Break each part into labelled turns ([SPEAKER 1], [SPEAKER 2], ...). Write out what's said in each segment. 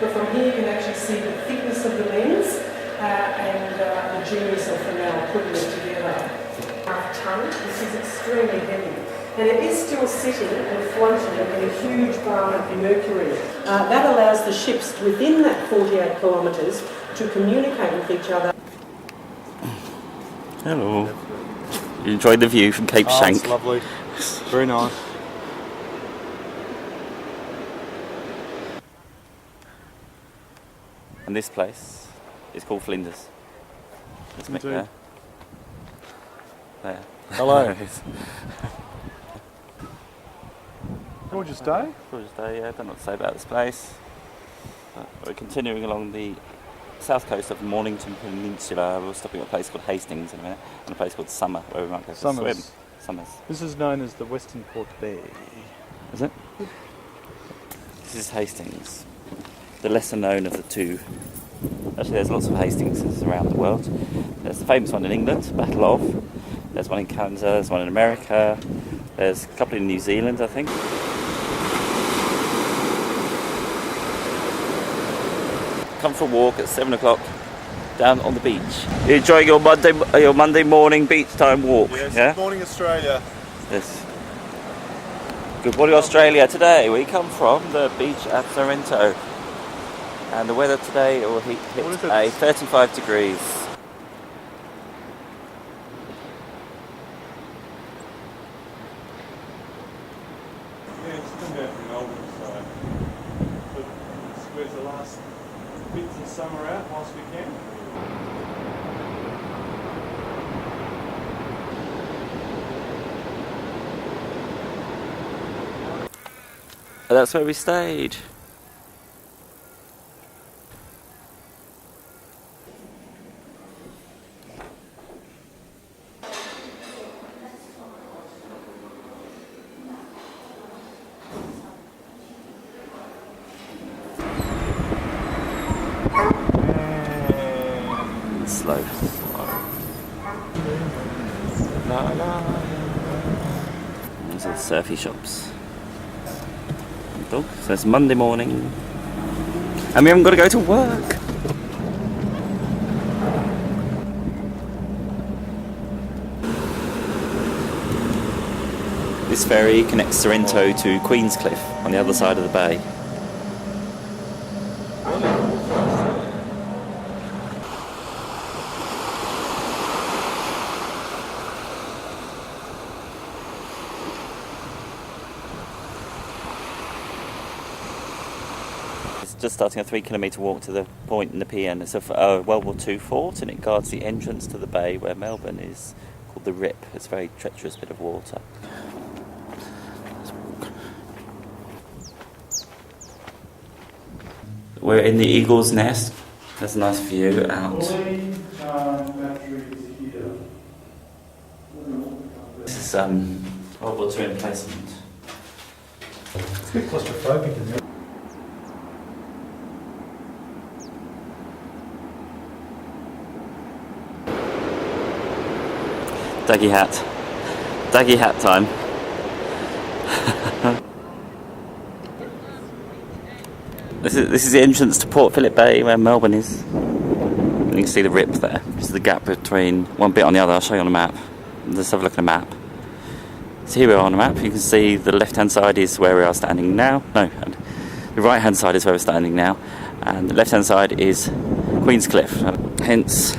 [SPEAKER 1] But from here you can actually see the thickness of the lens and the genius of Fresnel putting it together. Half ton, this is extremely heavy. And it is still sitting and floating in a huge bar of mercury. That allows the ships within that 48 kilometres to communicate with each other.
[SPEAKER 2] Hello. You enjoyed the view from Cape Schanck?
[SPEAKER 3] It's lovely. Very nice.
[SPEAKER 2] And this place is called Flinders. Let's make there. There.
[SPEAKER 3] Hello. Gorgeous day.
[SPEAKER 2] Gorgeous day, yeah. Don't know what to say about this place. But we're continuing along the south coast of the Mornington Peninsula. We're stopping at a place called Hastings in a minute, and a place called Summer, where we might go for a swim. Summers.
[SPEAKER 3] This is known as the Western Port Bay.
[SPEAKER 2] Is it? This is Hastings, the lesser known of the two. Actually, there's lots of Hastingses around the world. There's the famous one in England, Battle of. There's one in Canada, there's one in America. There's a couple in New Zealand, I think. Come for a walk at 7 o'clock down on the beach. You're enjoying your Monday morning beach time walk,
[SPEAKER 3] yes,
[SPEAKER 2] yeah?
[SPEAKER 3] Good morning, Australia.
[SPEAKER 2] Yes. Good morning, Australia. Today we come from the beach at Sorrento. And the weather today will hit a 35 degrees.
[SPEAKER 3] Yeah, it's come out from Melbourne, so squeeze the last bits of summer out whilst we can.
[SPEAKER 2] And that's where we stayed. Slow.
[SPEAKER 3] La, la.
[SPEAKER 2] These are the surfy shops. So it's Monday morning and we haven't got to go to work. This ferry connects Sorrento to Queenscliff on the other side of the bay. Just starting a 3 kilometre walk to the point in the pier, and it's a World War II fort, and it guards the entrance to the bay where Melbourne is, called the Rip. It's a very treacherous bit of water. We're in the Eagle's Nest. There's a nice view out. This is World War II emplacement.
[SPEAKER 3] It's a bit claustrophobic in there.
[SPEAKER 2] Daggy hat. Daggy hat time. This is the entrance to Port Phillip Bay where Melbourne is. You can see the Rip there. This is the gap between one bit on the other. I'll show you on the map. Let's have a look at the map. So here we are on the map. You can see the left hand side is where we are standing now. No, the right hand side is where we're standing now. And the left hand side is Queenscliff. Hence,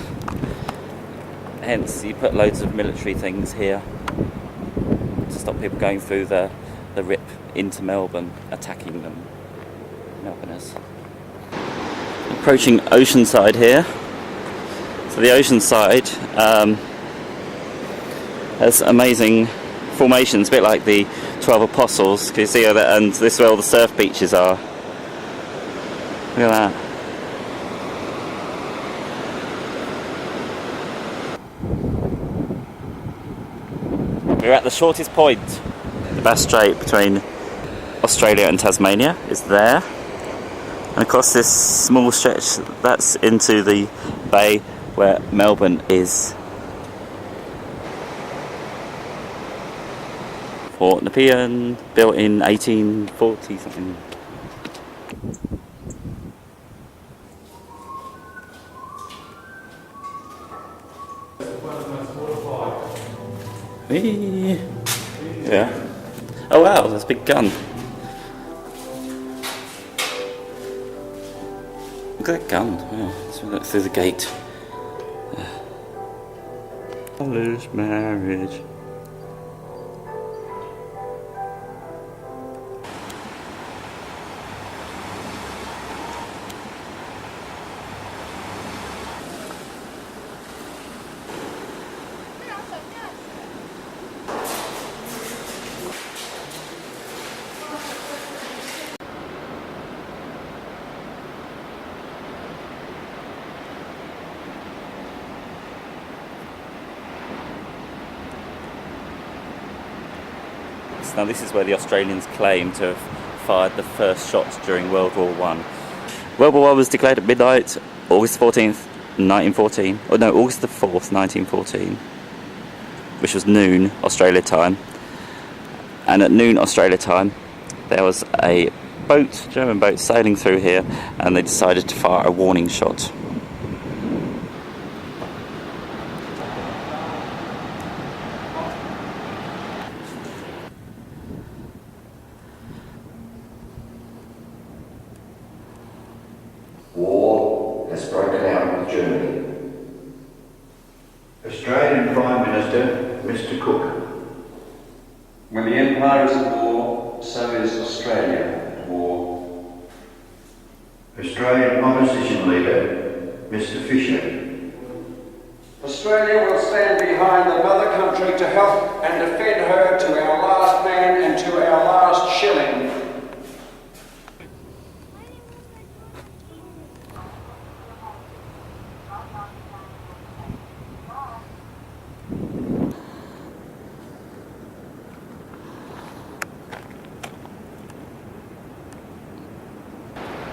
[SPEAKER 2] you put loads of military things here to stop people going through the Rip into Melbourne, attacking them. Melbourners. Approaching Oceanside here. So the Oceanside has amazing formations, a bit like the 12 Apostles. Can you see how that? And this is where all the surf beaches are. Look at that. We're at the shortest point. The Bass Strait between Australia and Tasmania is there. And across this small stretch, that's into the bay where Melbourne is. Port Nepean, built in 1840 something. Whee! Yeah. Oh wow, that's a big gun. Look at that gun. Oh, let's look through the gate. Polish marriage. Now this is where the Australians claim to have fired the first shots during World War One. World War One was declared at midnight, August 14th, 1914. Oh no, August the 4th, 1914, which was noon Australia time. And at noon Australia time, there was a boat, German boat, sailing through here, and they decided to fire a warning shot.
[SPEAKER 4] War has broken out with Germany. Australian Prime Minister, Mr. Cook.
[SPEAKER 5] When the Empire is at war, so is Australia at war.
[SPEAKER 4] Australian Opposition Leader, Mr. Fisher.
[SPEAKER 5] Australia will stand behind the mother country to help and defend her to our last man and to our last shilling.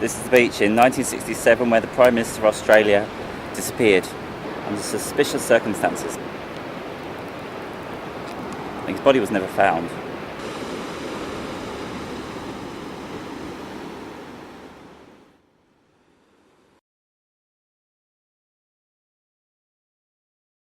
[SPEAKER 2] This is the beach in 1967 where the Prime Minister of Australia disappeared under suspicious circumstances. His body was never found.